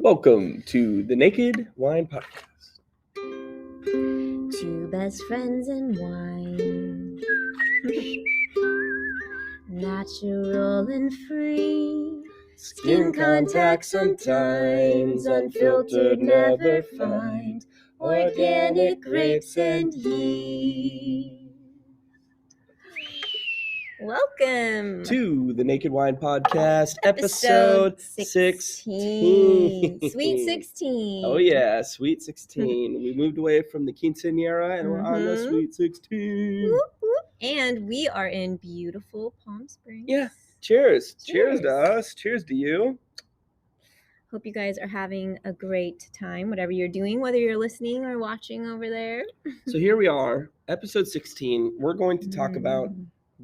Welcome to the Naked Wine Podcast. Two best friends in wine. Natural and free. Skin contact sometimes, unfiltered never find. Organic grapes and yeast. Welcome to the Naked Wine Podcast, episode 16. Sweet 16. Oh yeah, Sweet 16. We moved away from the quinceañera and we're on the Sweet 16. Whoop, whoop. And we are in beautiful Palm Springs. Yeah, cheers. Cheers to us. Cheers to you. Hope you guys are having a great time, whatever you're doing, whether you're listening or watching over there. So here we are, episode 16. We're going to talk about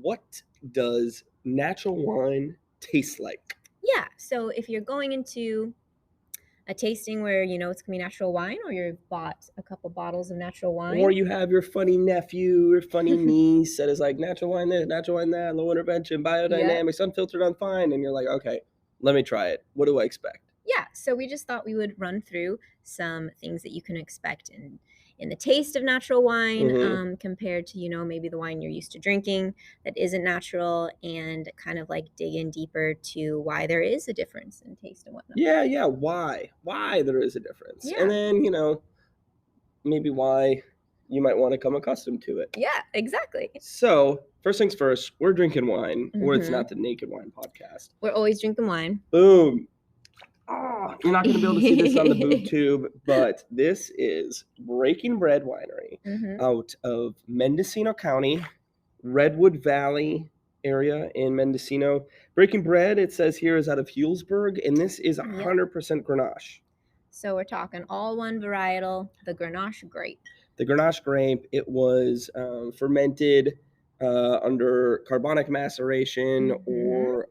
what does natural wine taste like? Yeah, so if you're going into a tasting where you know it's going to be natural wine, or you've bought a couple bottles of natural wine. Or you have your funny nephew or funny niece that is like, natural wine this, natural wine that, low intervention, biodynamics, unfiltered, unfined. And you're like, okay, let me try it. What do I expect? Yeah, so we just thought we would run through some things that you can expect in the taste of natural wine compared to, maybe the wine you're used to drinking that isn't natural, and kind of like dig in deeper to why there is a difference in taste and whatnot. Yeah, why there is a difference. Yeah. And then, maybe why you might want to come accustomed to it. Yeah, exactly. So first things first, we're drinking wine, or it's not the Naked Wine Podcast. We're always drinking wine. Boom. Oh, you're not going to be able to see this on the boob tube, but this is Breaking Bread Winery out of Mendocino County, Redwood Valley area in Mendocino. Breaking Bread, it says here, is out of Healdsburg, and this is 100% Grenache. So we're talking all one varietal, the Grenache grape. The Grenache grape, it was fermented under carbonic maceration or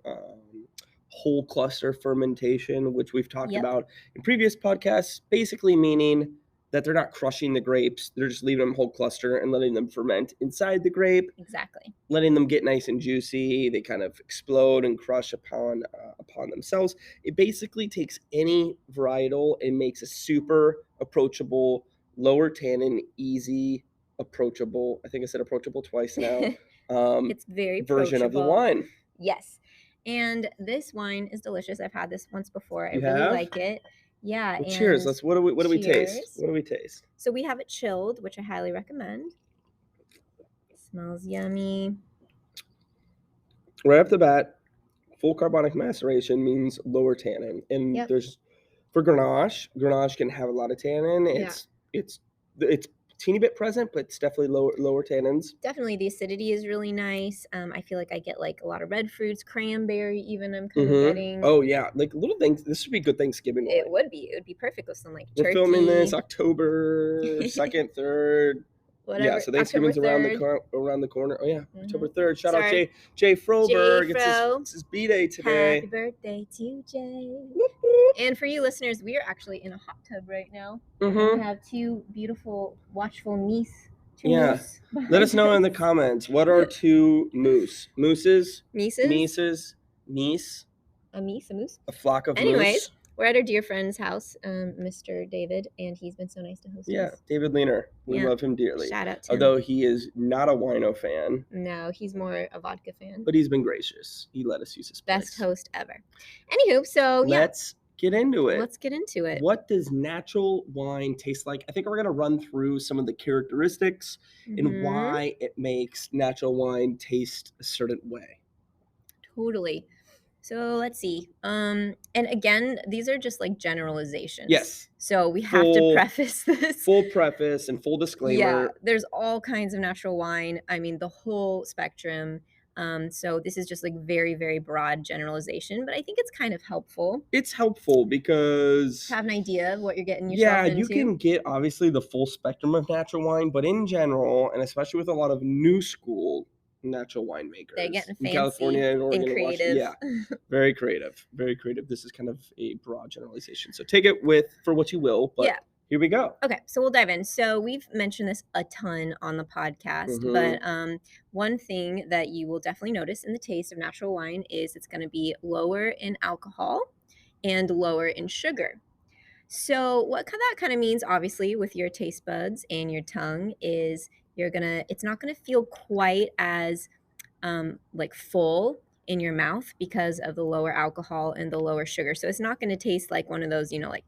whole cluster fermentation, which we've talked about in previous podcasts, basically meaning that they're not crushing the grapes. They're just leaving them whole cluster and letting them ferment inside the grape. Exactly. Letting them get nice and juicy. They kind of explode and crush upon themselves. It basically takes any varietal and makes a super approachable, lower tannin, easy, approachable. I think I said approachable twice now. It's very version of the wine. Yes. And this wine is delicious. I've had this once before. I really like it. Yeah. Well, cheers. What do we taste? What do we taste? So we have it chilled, which I highly recommend. It smells yummy. Right off the bat, full carbonic maceration means lower tannin. And there's for Grenache can have a lot of tannin. It's teeny bit present, but it's definitely lower tannins. Definitely, the acidity is really nice. I feel like I get like a lot of red fruits, cranberry even I'm kind of getting. Oh yeah, like little things. This would be good Thanksgiving wine. It would be perfect with some like turkey. We're filming this October 2nd, 3rd. Whatever. Yeah, so Thanksgiving's around the corner. Oh yeah, October 3rd. Shout out Jay Froberg. It's his B-Day today. Happy birthday to Jay. And for you listeners, we are actually in a hot tub right now. We have two beautiful, watchful meese. Moose. Let us know in the comments, what are two moose? Mooses? Meeses? Meese? A meese? A moose? A flock of Anyways, moose? We're at our dear friend's house, Mr. David, and he's been so nice to host us. Yeah, David Leaner. We love him dearly. Shout out to him. Although he is not a wino fan. No, he's more a vodka fan. But he's been gracious. He let us use his place. Best host ever. Anywho, so Let's get into it. Let's get into it. What does natural wine taste like? I think we're going to run through some of the characteristics and why it makes natural wine taste a certain way. Totally. So let's see. And again, these are just like generalizations. Yes. So we have to preface this. Full preface and full disclaimer. Yeah, there's all kinds of natural wine. I mean, the whole spectrum. So this is just like very, very broad generalization, but I think it's kind of helpful. It's helpful because have an idea of what you're getting yourself into. You can get obviously the full spectrum of natural wine, but in general, and especially with a lot of new school natural winemakers, they're getting fancy in California and Oregon and creative. Very creative. Very creative. This is kind of a broad generalization. So take it for what you will, but here we go. Okay, so we'll dive in. So we've mentioned this a ton on the podcast, but one thing that you will definitely notice in the taste of natural wine is it's going to be lower in alcohol and lower in sugar. So that kind of means, obviously, with your taste buds and your tongue, is it's not gonna feel quite as like full in your mouth because of the lower alcohol and the lower sugar. So it's not going to taste like one of those, like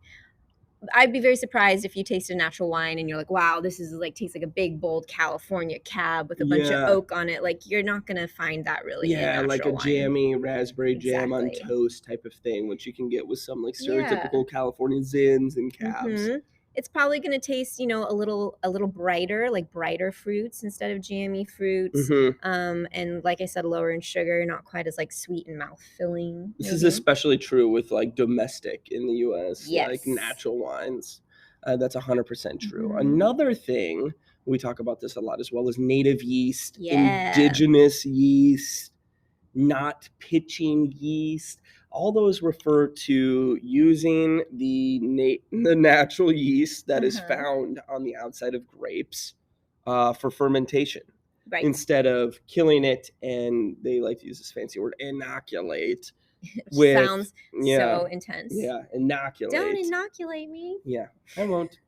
I'd be very surprised if you tasted natural wine and you're like, wow, this is like tastes like a big bold California cab with a bunch of Yeah. oak on it. Like you're not going to find that really in Yeah, like a natural wine. jammy raspberry jam on Exactly. toast type of thing, which you can get with some like Yeah. stereotypical California zins and cabs. It's probably going to taste, a little brighter, like brighter fruits instead of jammy fruits. And like I said, lower in sugar, not quite as like sweet and mouth filling. This is especially true with like domestic in the US, like Yes. natural wines. That's 100% true. Another thing, we talk about this a lot as well, is native yeast, indigenous yeast, not pitching yeast. All those refer to using the natural yeast that is found on the outside of grapes for fermentation. Right. Instead of killing it, and they like to use this fancy word, inoculate. Sounds so intense. Yeah, inoculate. Don't inoculate me. Yeah, I won't.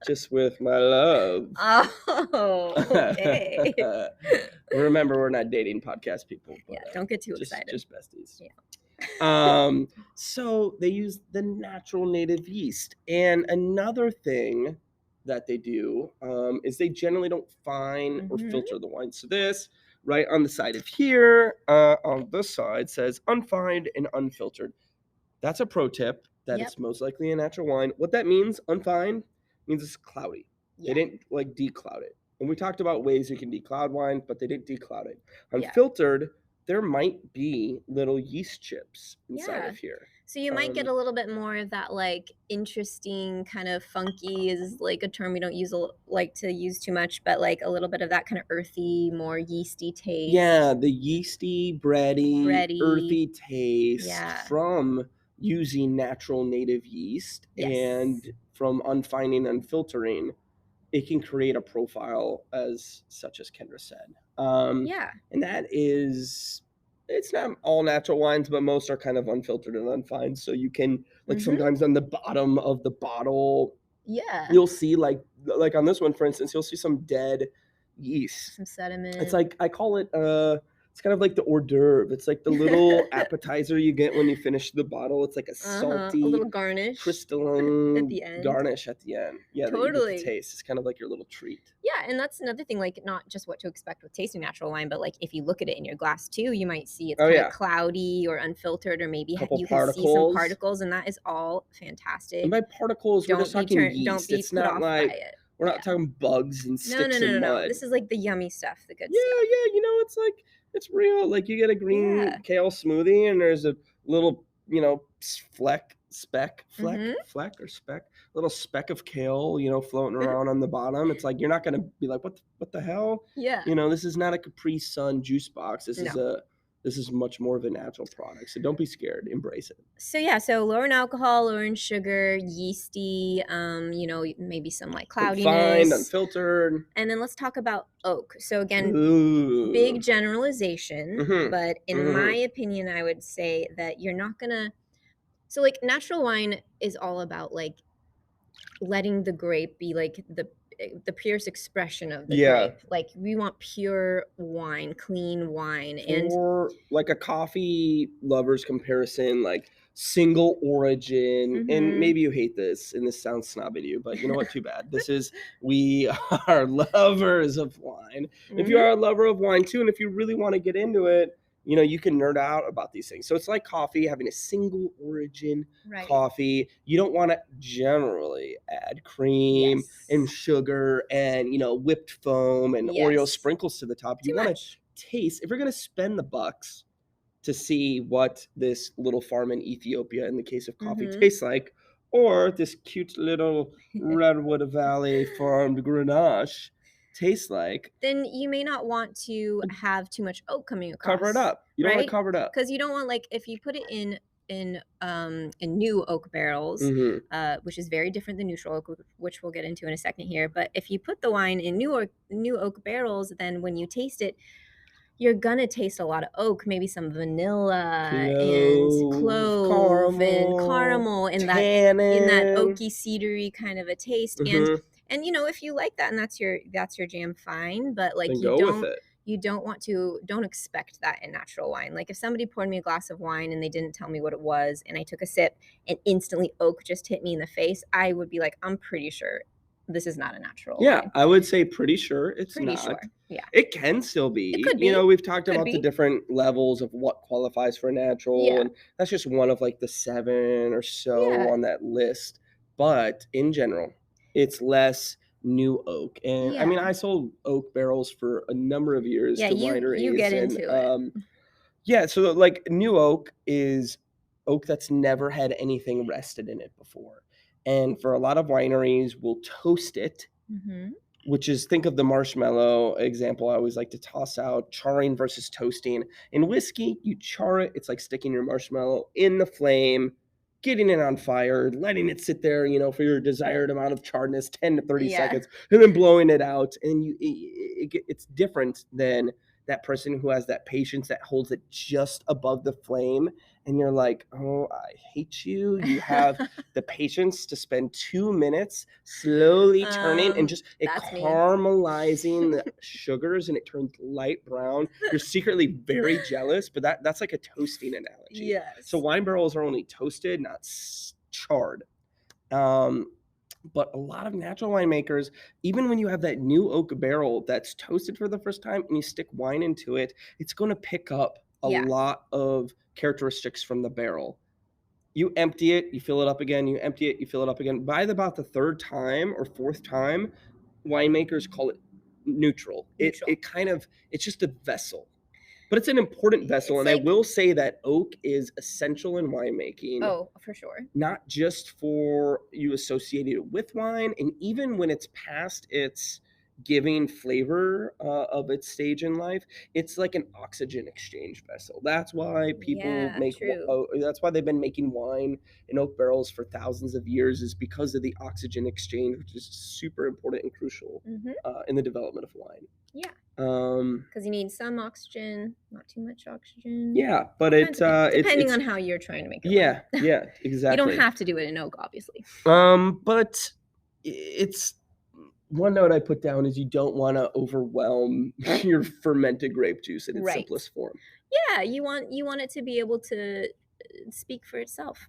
Just with my love. Oh, okay. Remember, we're not dating podcast people. But, don't get too excited. Just besties. Yeah. So they use the natural native yeast. And another thing that they do is they generally don't fine or filter the wine. So this, right on the side of here, on this side, says unfined and unfiltered. That's a pro tip that it's most likely a natural wine. What that means, unfined, means it's cloudy. They didn't like decloud it. And we talked about ways you can decloud wine, but they didn't decloud it. Unfiltered, there might be little yeast chips inside of here. So you might get a little bit more of that like interesting kind of funky is like a term we don't like to use too much, but like a little bit of that kind of earthy, more yeasty taste. Yeah, the yeasty, bready, earthy taste from using natural native yeast and from unfining and filtering. It can create a profile as such as Kendra said. And that is, it's not all natural wines, but most are kind of unfiltered and unfined. So you can like sometimes on the bottom of the bottle, you'll see like on this one, for instance, you'll see some dead yeast. Some sediment. It's like, I call it, it's kind of like the hors d'oeuvre. It's like the little appetizer you get when you finish the bottle. It's like a salty, a little garnish, crystalline at the end. Garnish at the end. Yeah, totally. That you get to taste. It's kind of like your little treat. Yeah, and that's another thing, like not just what to expect with tasting natural wine, but like if you look at it in your glass too, you might see it's kind of cloudy or unfiltered, or maybe you can see some particles, and that is all fantastic. And by particles, we're just talking yeast. Don't be it's put not off like by it. We're not talking bugs and sticks and mud. No. This is like the yummy stuff, the good stuff. Yeah, it's like, it's real. Like you get a green kale smoothie and there's a little, little speck of kale, floating around on the bottom. It's like, you're not going to be like, what the hell? Yeah. This is not a Capri Sun juice box. This is much more of a natural product. So don't be scared. Embrace it. So lower in alcohol, lower in sugar, yeasty, maybe some like cloudiness. Unfined, unfiltered. And then let's talk about oak. So again, big generalization, but in my opinion, I would say that you're not gonna. So like natural wine is all about like letting the grape be like the purest expression of the grape. Like we want pure wine, clean wine. For like a coffee lover's comparison, like single origin, and maybe you hate this and this sounds snobby to you, but you know what, too bad. We are lovers of wine. If you are a lover of wine too, and if you really want to get into it, you can nerd out about these things. So it's like coffee, having a single origin coffee. You don't want to generally add cream and sugar and, whipped foam and Oreo sprinkles to the top. You want to taste, if you're going to spend the bucks to see what this little farm in Ethiopia, in the case of coffee, tastes like, or this cute little Redwood Valley farmed Grenache tastes like, then you may not want to have too much oak coming across. Cover it up. You don't want to cover it up, because you don't want, like, if you put it in new oak barrels, which is very different than neutral oak, which we'll get into in a second here. But if you put the wine in new oak barrels, then when you taste it, you're gonna taste a lot of oak, maybe some vanilla and clove and caramel and that in that oaky cedary kind of a taste. And you know, if you like that and that's your jam, fine. But like you don't expect that in natural wine. Like if somebody poured me a glass of wine and they didn't tell me what it was and I took a sip and instantly oak just hit me in the face, I would be like, I'm pretty sure this is not a natural wine. I would say pretty sure it's pretty not. Sure. Yeah. It can still be. It could be. You know, we've talked about the different levels of what qualifies for natural, and that's just one of like the 7 or so on that list. But in general, it's less new oak. And I mean, I sold oak barrels for a number of years to wineries. You get into it. Yeah, so like new oak is oak that's never had anything rested in it before. And for a lot of wineries, we'll toast it, which is, think of the marshmallow example I always like to toss out, charring versus toasting. In whiskey, you char it. It's like sticking your marshmallow in the flame, getting it on fire, letting it sit there, you know, for your desired amount of charredness, 10 to 30 seconds, and then blowing it out. And it's different than that person who has that patience that holds it just above the flame. And you're like, oh, I hate you. You have the patience to spend 2 minutes slowly turning and just caramelizing the sugars, and it turns light brown. You're secretly very jealous, but that's like a toasting analogy. Yes. So wine barrels are only toasted, not charred. But a lot of natural winemakers, even when you have that new oak barrel that's toasted for the first time and you stick wine into it, it's going to pick up a lot of characteristics from the barrel. You empty it, you fill it up again, you empty it, you fill it up again. By about the 3rd time or 4th time, winemakers call it neutral. It's just a vessel. But it's an important vessel, and I will say that oak is essential in winemaking. Oh, for sure. Not just for you associated with wine, and even when it's past its giving flavor of its stage in life, it's like an oxygen exchange vessel. That's why people that's why they've been making wine in oak barrels for thousands of years, is because of the oxygen exchange, which is super important and crucial in the development of wine. Yeah. Because you need some oxygen, not too much oxygen. Yeah, but it's depending on how you're trying to make it. Yeah, exactly. You don't have to do it in oak, obviously. But it's one note I put down is you don't want to overwhelm your fermented grape juice in its simplest form. Yeah, you want it to be able to speak for itself.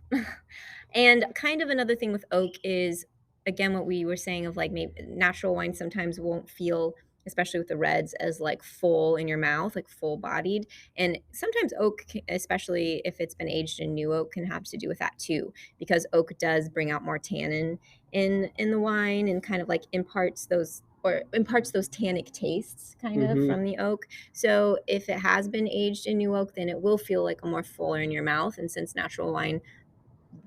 And kind of another thing with oak is, again, what we were saying of like maybe natural wine sometimes won't feel, especially with the reds, as like full in your mouth, like full bodied. And sometimes oak, especially if it's been aged in new oak, can have to do with that too, because oak does bring out more tannin in the wine and kind of like imparts those tannic tastes kind of from the oak. So if it has been aged in new oak, then it will feel like a more fuller in your mouth. And since natural wine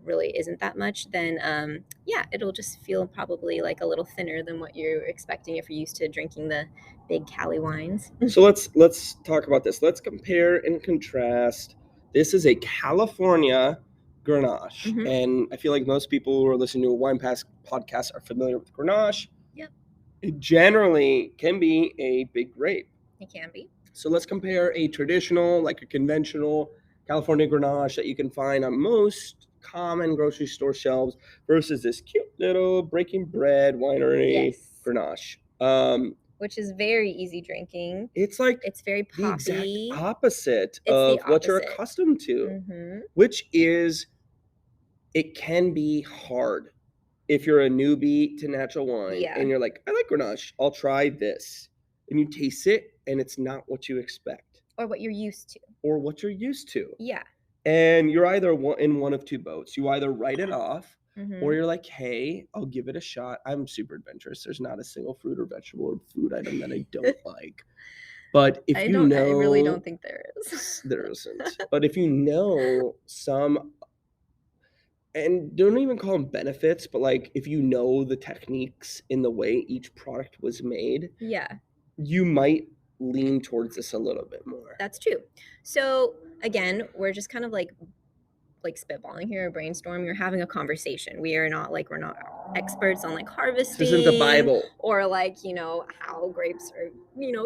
really isn't that much, then it'll just feel probably like a little thinner than what you're expecting if you're used to drinking the big Cali wines. So let's talk about this. Let's compare and contrast. This is a California Grenache, and I feel like most people who are listening to a wine podcast are familiar with Grenache. Yep. It generally can be a big grape. It can be. So let's compare a traditional, like a conventional California Grenache that you can find on most common grocery store shelves versus this cute little Breaking Bread Winery Grenache. Which is very easy drinking. It's like it's very poppy. The exact opposite of what you're accustomed to, which is it can be hard if you're a newbie to natural wine and you're like, I like Grenache, I'll try this. And you taste it and it's not what you expect. Or what you're used to. Yeah. And you're either in one of two boats. You either write it off, or you're like, hey, I'll give it a shot. I'm super adventurous. There's not a single fruit or vegetable or food item that I don't like. But if I really don't think there is. There isn't. But if you know some, and don't even call them benefits, but like if you know the techniques in the way each product was made, you might lean towards this a little bit more. That's true. So again, we're just kind of like like spitballing here or brainstorming. We're having a conversation. We're not experts on like harvesting. This isn't the Bible. Or like, how grapes are,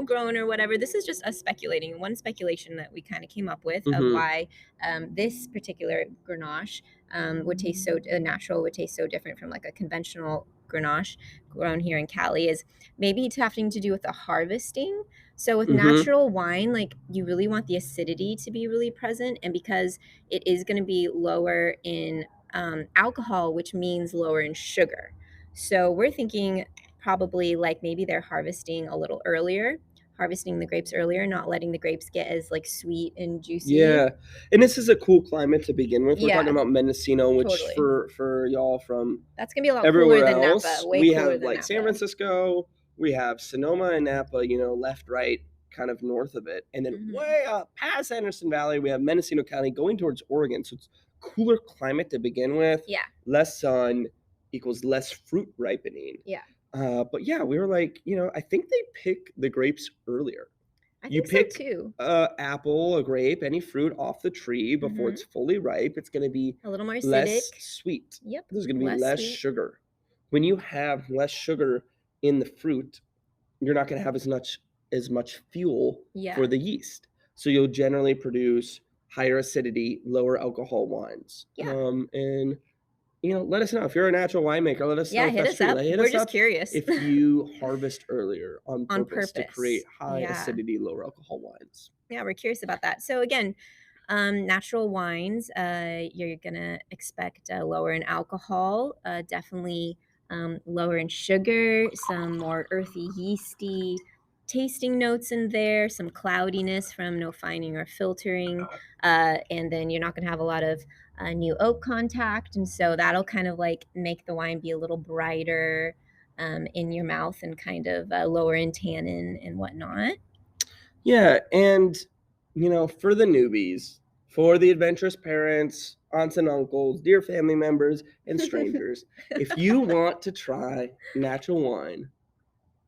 grown or whatever. This is just us speculating. One speculation that we kind of came up with of why this particular Grenache would taste so natural, would taste so different from like a conventional Grenache grown here in Cali is maybe it's having to do with the harvesting. So with natural wine, like you really want the acidity to be really present, and because it is going to be lower in alcohol, which means lower in sugar. So we're thinking probably like maybe they're harvesting the grapes earlier, not letting the grapes get as like sweet and juicy. Yeah, and this is a cool climate to begin with. We're talking about Mendocino, which Totally. for y'all from that's gonna be a lot everywhere cooler than else, Napa. Way we cooler have than like Napa. San Francisco, we have Sonoma and Napa, left, right, kind of north of it, and then way up past Anderson Valley, we have Mendocino County going towards Oregon. So it's cooler climate to begin with. Yeah. Less sun equals less fruit ripening. Yeah. But yeah, we were like, I think they pick the grapes earlier. You pick so too. Apple, a grape, any fruit off the tree before it's fully ripe. It's going to be a little more acidic, less sweet. Yep. There's going to be less sugar. When you have less sugar in the fruit, you're not going to have as much fuel for the yeast. So you'll generally produce higher acidity, lower alcohol wines. Yeah. And let us know if you're a natural winemaker. Let us know if that's true. We're just curious. If you harvest earlier on purpose to create high acidity, lower alcohol wines. Yeah, we're curious about that. So again, natural wines, you're gonna expect lower in alcohol, definitely lower in sugar, some more earthy, yeasty tasting notes in there, some cloudiness from no fining or filtering, and then you're not gonna have a lot of new oak contact, and so that'll kind of like make the wine be a little brighter in your mouth and kind of lower in tannin and whatnot. Yeah, and for the newbies, for the adventurous parents, aunts and uncles, dear family members, and strangers, if you want to try natural wine,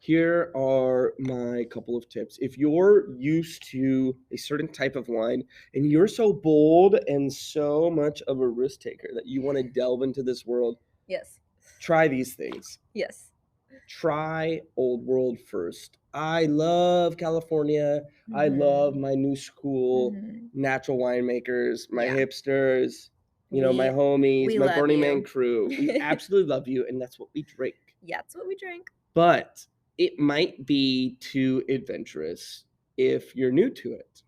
here are my couple of tips. If you're used to a certain type of wine and you're so bold and so much of a risk taker that you want to delve into this world, try these things. Try Old World first. I love California. I love my new school natural winemakers, my hipsters, my homies, my Burning Man crew. We absolutely love you, and that's what we drink. Yeah, that's what we drink. But it might be too adventurous if you're new to it.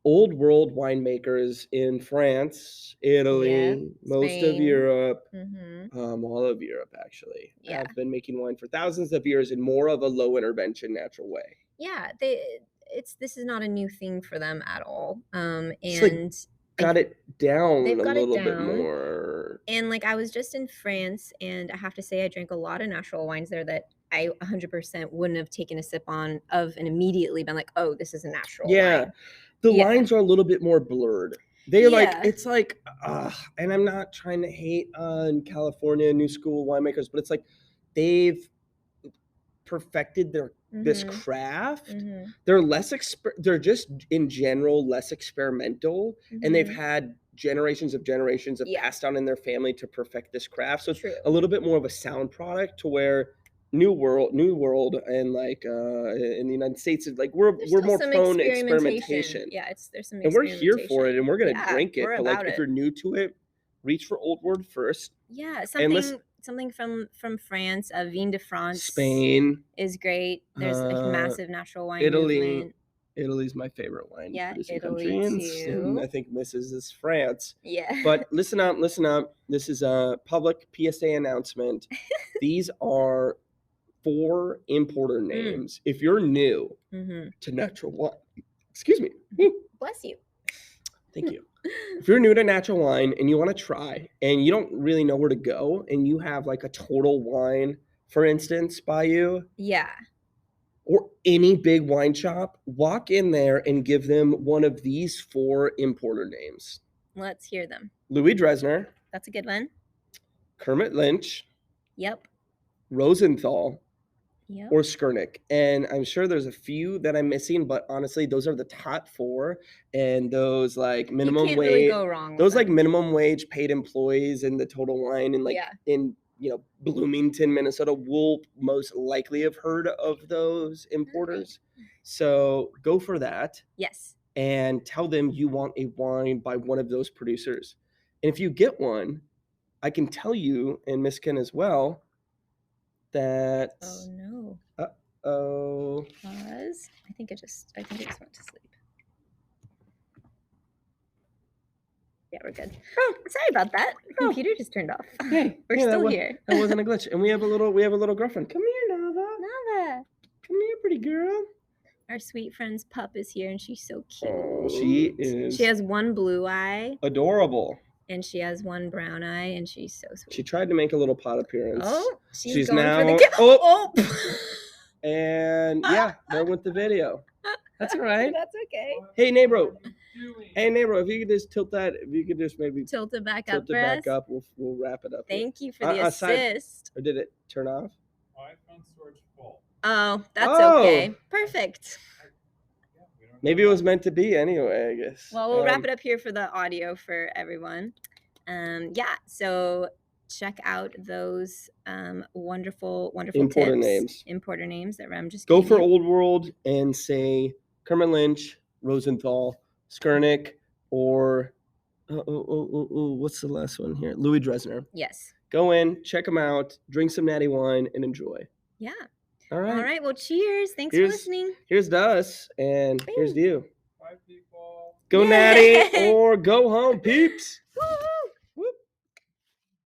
Old world winemakers in France, Italy, most of Europe, all of Europe actually, have been making wine for thousands of years in more of a low intervention natural way. Yeah, this is not a new thing for them at all. And got it down a little bit more. And like I was just in France, and I have to say I drank a lot of natural wines there that I 100% wouldn't have taken a sip of and immediately been like, oh, this is a natural wine. The lines are a little bit more blurred. They're and I'm not trying to hate on California new school winemakers, but it's like they've perfected this craft. They're they're just in general less experimental, and they've had generations of passed down in their family to perfect this craft. So it's a little bit more of a sound product to where New World, and like in the United States, like we're more prone to experimentation. Yeah, there's some, and we're here for it, and we're gonna drink it. But like, if you're new to it, reach for Old World first. Yeah, something from France, Vin de France, Spain is great. There's a massive natural wine movement. Italy's my favorite wine producing Italy country, and I think Mrs. is France. Yeah. But listen up. This is a public PSA announcement. These are 4 importer names. If you're new to natural wine, excuse me. Bless you. Thank you. If you're new to natural wine and you want to try and you don't really know where to go, and you have like a Total Wine, for instance, by you. Yeah. Or any big wine shop, walk in there and give them one of these 4 importer names. Let's hear them. Louis Dresner. That's a good one. Kermit Lynch. Yep. Rosenthal. or Skurnik. And I'm sure there's a few that I'm missing, but honestly, those are the top 4. And those like minimum you can't wage, really go wrong with those like them. minimum wage paid employees in the Total Wine and like in Bloomington, Minnesota will most likely have heard of those importers. So go for that. Yes. And tell them you want a wine by one of those producers. And if you get one, I can tell you, and Miss Ken as well, that oh no. Uh-oh. Pause. I think it just went to sleep. Yeah, we're good. Oh, sorry about that. The computer just turned off. Hey, we're still here. That wasn't a glitch. And we have a little girlfriend. Come here, Nava. Nava. Come here, pretty girl. Our sweet friend's pup is here, and she's so cute. Oh, she is. She has one blue eye. Adorable. And she has one brown eye, and she's so sweet. She tried to make a little pot appearance. Oh, she's going now. For the And yeah, there went the video. That's all right. That's okay. Hey, neighbor. Hey, neighbor. If you could just tilt that, if you could just maybe tilt it back up. We'll wrap it up. Thank you for the assist. Or did it turn off? iPhone storage full. Oh, that's okay. Perfect. Maybe it was meant to be anyway, I guess. Well, we'll wrap it up here for the audio for everyone. Yeah, so check out those wonderful importer names that Rem just go gave for you. Old World and say Kermit Lynch, Rosenthal, Skurnik, or what's the last one here? Louis Dresner. Yes. Go in, check them out, drink some natty wine, and enjoy. Yeah. All right. All right. Well, cheers. Thanks for listening. Here's to us, and here's to you. Bye, people. Go natty or go home, peeps.